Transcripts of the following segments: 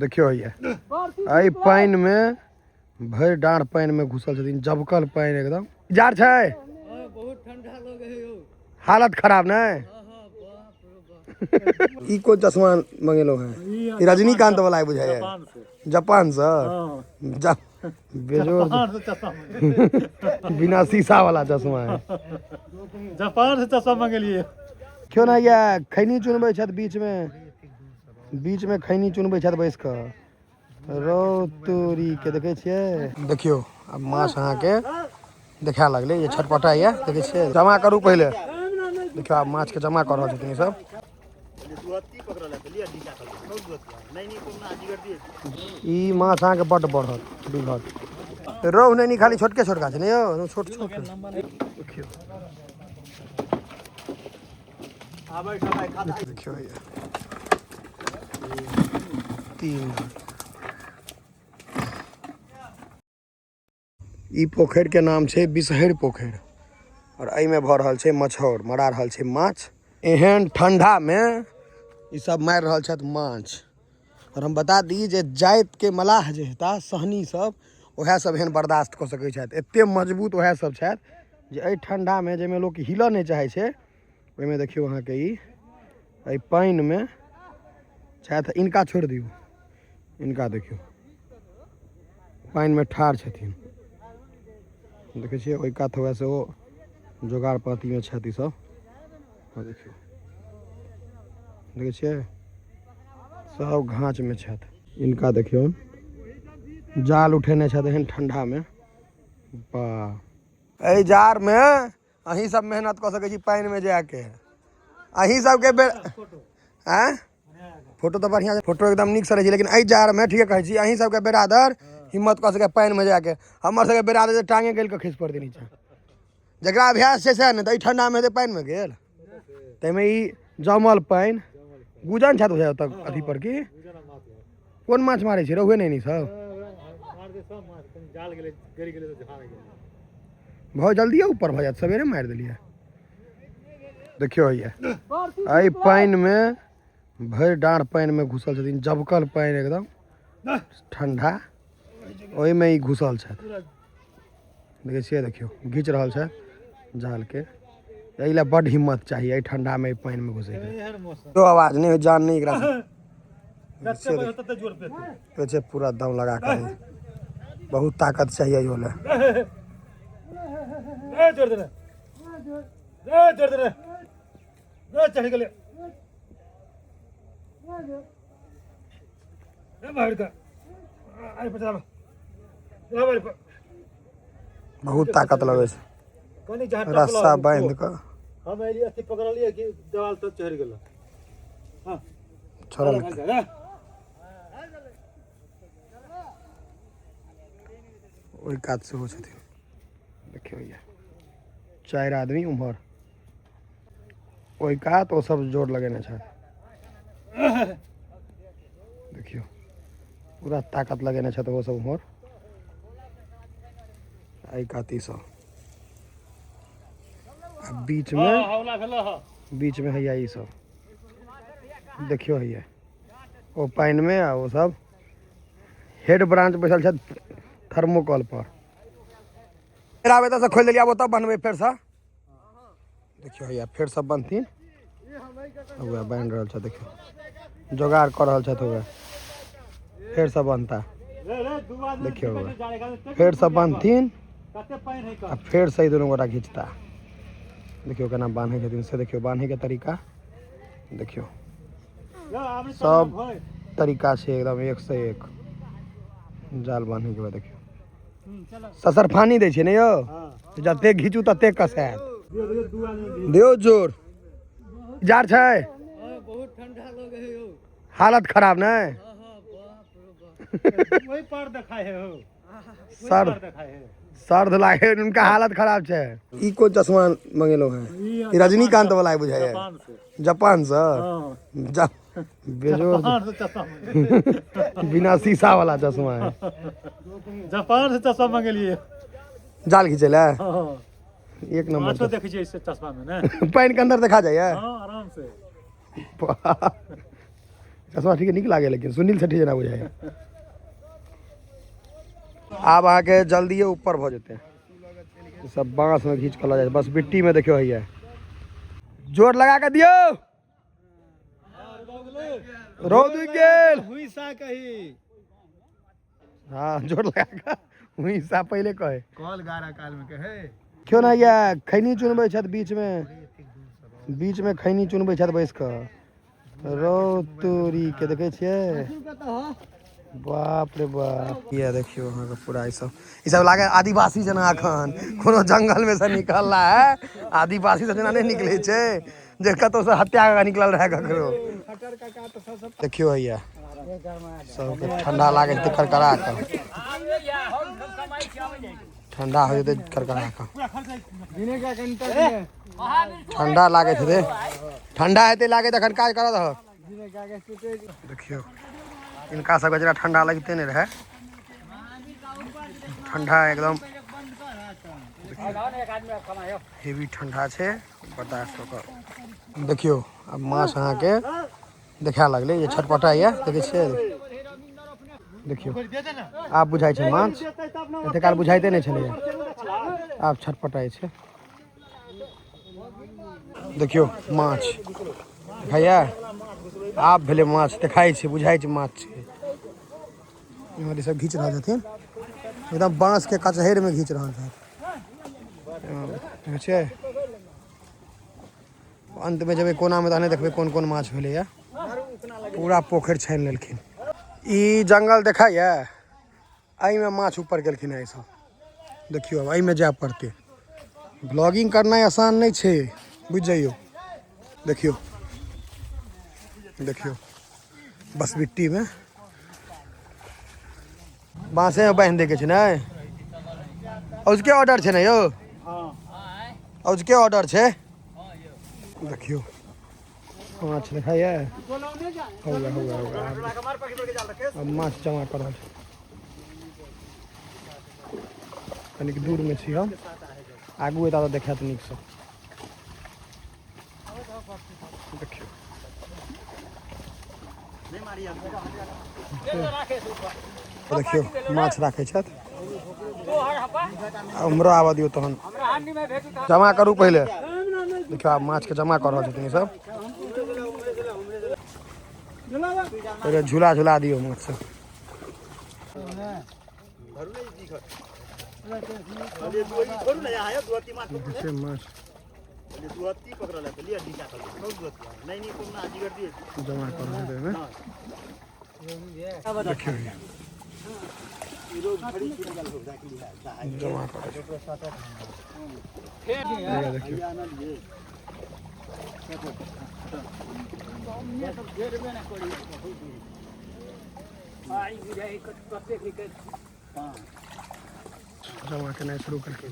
देखियो ये आई पानी में भर डाँड़ पानी में घुसल छथिन, जबकल पानी एकदम जार छै। बहुत ठंडा लगे है यो। हालत खराब न ई को चश्मा मंगेलो है, ई रजनीकांत वाला बुझाय है। जापान से बेजोर बिना शीशा वाला चश्मा है। जापान से चश्मा मंगेलिए। क्यों ना ये खैनी चुनबे छत बीच में खैनी चुनबे छत बैस के रो तोरी के देखे छियै। देखियो अब माछ अहाँ के देखा लगले, ये छटपटा ये देखे छियै। जमा करू पहले, देखियो अब माछ के जमा कर रहल छथिन सब। ई माछ अहाँ के बड़ बढ़त बिघत। रोहु नहीं खाली छोटके छोटका छै ने यो, छोट छोट देखियो। देखियो ये 3 ई पोखर के नाम छै बिसहर पोखर और एहि में भ रहल छै मछौर, मरा रहल छै माछ। एहन ठंडा में ई सब मार रहल छथि माछ। और हम बता दी जे जाइत के मलाह जे हेता सहनी सब, वह सब एहन बर्दाश्त कर सकै छथि। एते मजबूत वह सब छथि जे एहि ठंडा में जेमे लोग हिल नहीं चाहे छै, ओहि में देखियो अहाँ के ई पानी में छथि। इनका छोड़ दियो, इनका देखियो पानी में ठाढ़ छथिन। देखे छियै ओहि कात हुए से वो जोगाड़ पाती में छथि सब। देखियो देखे छियै सब घाच में छथि। इनका देखियो जाल उठेने छथि एहन ठंडा में। वाह एहि जार में अहीं सब मेहनत कर सकै छी पानी में जाके। अहीं सबके फोटो तो बढ़िया है, फोटो एकदम निक से रहे, लेकिन एहि जार में ठीक कहे छी अहीं सबके बेरादर हिम्मत कर सके पानी में जाके। हमर सबके बेरादर से टांगे गेल के खिस पड़ते नीचे। जकरा अभ्यास छै से ने ठंडा में पानी में गेल, तैमे ई जमल पानी गुजन छत बुझाय तक अथी पर की कोन माछ मारे छै रहुए नहीं सब बहुत जल्दी ऊपर भ जात, सवेरे मार दिलिए। देखियो ये आई पानी में भर डाँड़ पानी में घुसल छथिन, जबकल पानी एकदम ठंडा, ओहि में ई घुसल छथि। देखे छियै देखियो घीच रहल छै जाल के। एहि ला बड़ हिम्मत चाहिए ठंडा में पानी में घुसे के। तो आवाज नहीं जान नहीं एकरा से पूरा दम लगा कर, बहुत ताकत चाहिए यो ले। बहुत ताकत लगे छै, रस्सा बांध कर हम एलिए अथी पकड़लिए कि देवाल तक चढ़ गेल। हां छोड़ल ओहि कात से हो छथिन। देखियो ये 4 आदमी उम्हर ओहि कात ओ सब जोर लगेने छथि। देखियो पूरा ताकत लगेने छथि वो सब उम्हर। आई काती सब बीच में है ये सब देखियो है वो पानी में वो सब हेड ब्रांच बैठल छथि थर्मोकॉल पर। फिर आबे से खोल दिलिया तब बनबे फिर से। देखियो है फिर सब बनथिन, हुए बन रहल छै। देखियो जोगाड़ कर रहल छथि, हुए फिर सब बनता। देखियो फिर सब बनथिन आ फिर से दोनों गोटा घींचता। देखियो केना बांधे छथिन से, देखियो बांधे के तरीका देखियो सब तरीका से एकदम एक से एक जाल बांधे के बाद। देखियो ससरफानी दै छै ने यो, जते घीचू तते कसायत। दियो जोर जार छै, बहुत ठंडा लगे है यो। हालत खराब न वही पर देखाय है हो सर सर्द लागे, उनका हालत खराब है। ई को चश्मा मंगेलो है, ई रजनीकांत वाला बुझाय है। जापान से बेजोर बिना शीशा वाला चश्मा है। जापान से चश्मा मंगेलिए जाल खींचे ला। एक नंबर तो देखे छियै इस चश्मा में ना पानी के अंदर देखा जाए आराम से। चश्मा ठीक नीक लागे लेकिन सुनील सेठी जना बुझाए। आब आके जल्दी ऊपर भ जेते सब बांस में घींच के ल जाए बस मिट्टी में देखियो है जोर लगा के दियो रौद गेल हुई सा कही हाँ जोर लगा के हुई सा पहले कहे कॉल गारा काल में कहे क्यों ना या खैनी चुनबे छत बीच में खैनी चुनबे छत बैस के रौ तोरी के देखे छिए बाप रे बाप ये देखियो अहाँ के पूरा ई सब लागे आदिवासी जना अखन कोनो जंगल में से निकल रहा है आदिवासी से जना नहीं निकले छे जे कतो से हत्या का निकल रहा है ककरो देखियो भैया सब ठंडा लागे छै करकरा के ठंडा हो जेते करकरा के ठंडा लागे छै रे ठंडा हेते लागे तखन काज करत ह देखियो इनका सबके जरा ठंडा लगते नहीं रहे ठंडा एकदम हेवी ठंडा छे बर्दाश्त होकर देखियो अब माछ अहाँ के देखा लगले ये छटपटा ये देखे छिए देखियो आप बुझाई छे माछ एते काल बुझाइते नहीं छले आप छटपटाई छे देखियो माछ भैया आप भेले माछ देखाई छे बुझाई छे माछ छे इमहर सब घीच रहा छथिन एकदम बांस के कचहर में घीच रहा छे अंत में जब कोना में तहने देखबे कोन कोन माछ भेले या पूरा पोखर छान लेलखिन ई जंगल देखाय आई में माछ ऊपर गेलखिन है सब देखियो अब आई में जाय पड़ते ब्लॉगिंग करना आसान नहीं छे बुझ जाइयो देखियो देखियो बस मिट्टी में बांसे में बांध देके ना और उसके ऑर्डर छे ना यो और उसके ऑर्डर छे देखियो माछ देखाइए होगा अब माछ जमा कर रहल छै कनिक दूर में छी हम आगू एता तो देखात नीक से देखियो देखियो माछ राखे छत हमरो आवा दियो तहन जमा करू पहले देखियो आप माछ के जमा कर रहल छथिन सब पहले झूला झूला दियो माछ से देखियो माछ जमा कर रहल है देखियो जमा कर देखियो जमा करना शुरू करके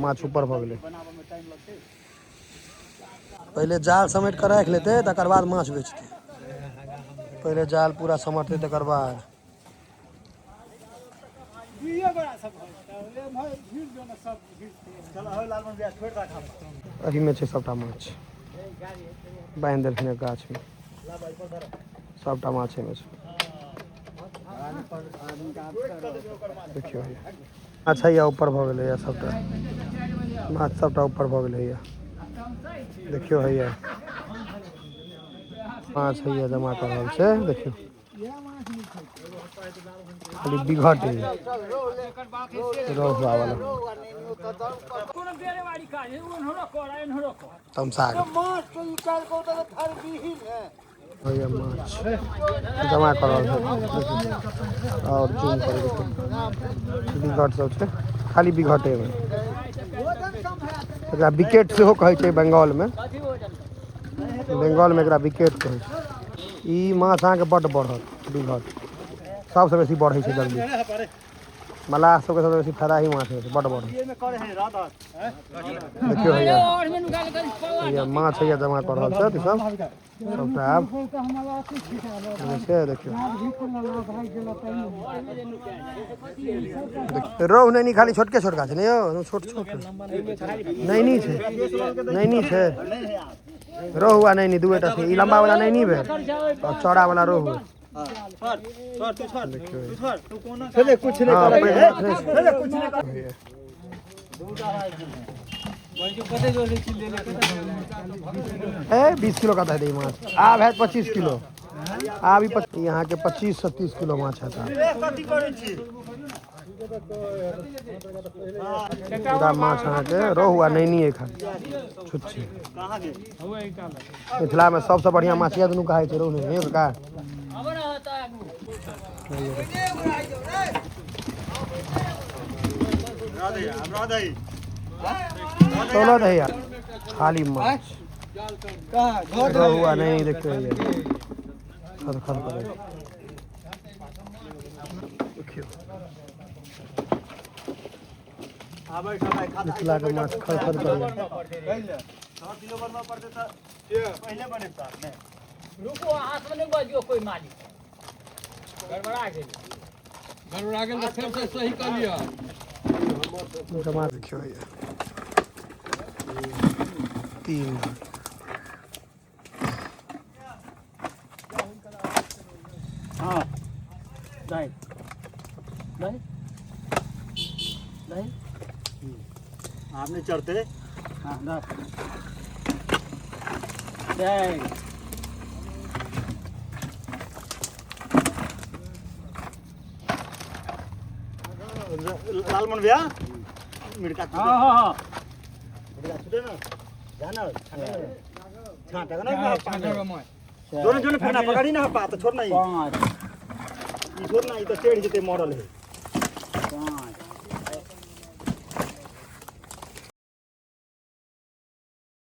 माछ ऊपर भ गेलै पहले जाल समेट कर रख लेते तकर बाद माछ बेचते पहले जाल पूरा समेटते तकर बाद अही में सबटा माछ बांध देलखिन गाछ में सबटा माछ में देखियो अच्छा या ऊपर भ गेलै या सबटा माछ सबटा ऊपर भ गेलै या देखियो है माछ है जमा कर रहल छै देखियो खाली बिघट रोहवा वाला तमसा भैया माछ जमा कर रहल छै और जूम कर बिघट सब छै खाली बिघटे में एकरा विकेट सेहो कहै छै बंगाल में एकरा विकेट कहै छै ई माछ अहाँके बड्ड बढ़त बिघट सबसे बेसी बढ़ै छै जल्दी मलाह सबके सबसे बेसी फायदा ही माछ है बड़ बड़ ये में करे है रात आज देखियो भैया भैया माछ है जमा कर रहल छै सब सबटा आब छै देखियो रोहु नहीं खाली छोटके छोटका छै ने यौ छोट छोट नहीं छै नहीं छै रोहु आ नहीं दुएटा छै ई लंबा वाला नहीं भेल और चौड़ा वाला रोहु छोड़ तू छोड़ तू कोना चले कुछ नहीं कर चले कुछ नहीं कर है 20 किलो का दे माछ आब है 25 किलो आब यहाँ के 25-37 किलो माछ है कथी करै छी पूरा माछ अहाँ के रोहु आ नैनी है खाली छुच्छी कहां के मिथिला में सबसे बढ़िया माछ ये दुनू कहे छै रोहु नहीं का चलो दे यार खाली माछ रोहु आ नहीं देखियो ये खद खद करे देखियो आबै समय खाता मिथिला के माछ खद खद करे 100 किलो बनवा पड़ते त पहले बने साथ में रुको हाथ में नहीं बजियो कोई मालिक गड़बड़ा गेल तो फिर से सही कर लिया जमा देखियो ये 3 हां नहीं नहीं नहीं आपने चढ़ते हां ना नहीं लालमन भैया मिर्चा हां हां हां मिर्चा छुटे ना जाना छांटा का ना दोनों जने फेंकना पकड़ी ना पा तो छोड़ना ही छोड़ना ही तो टेढ़ जते मॉडल है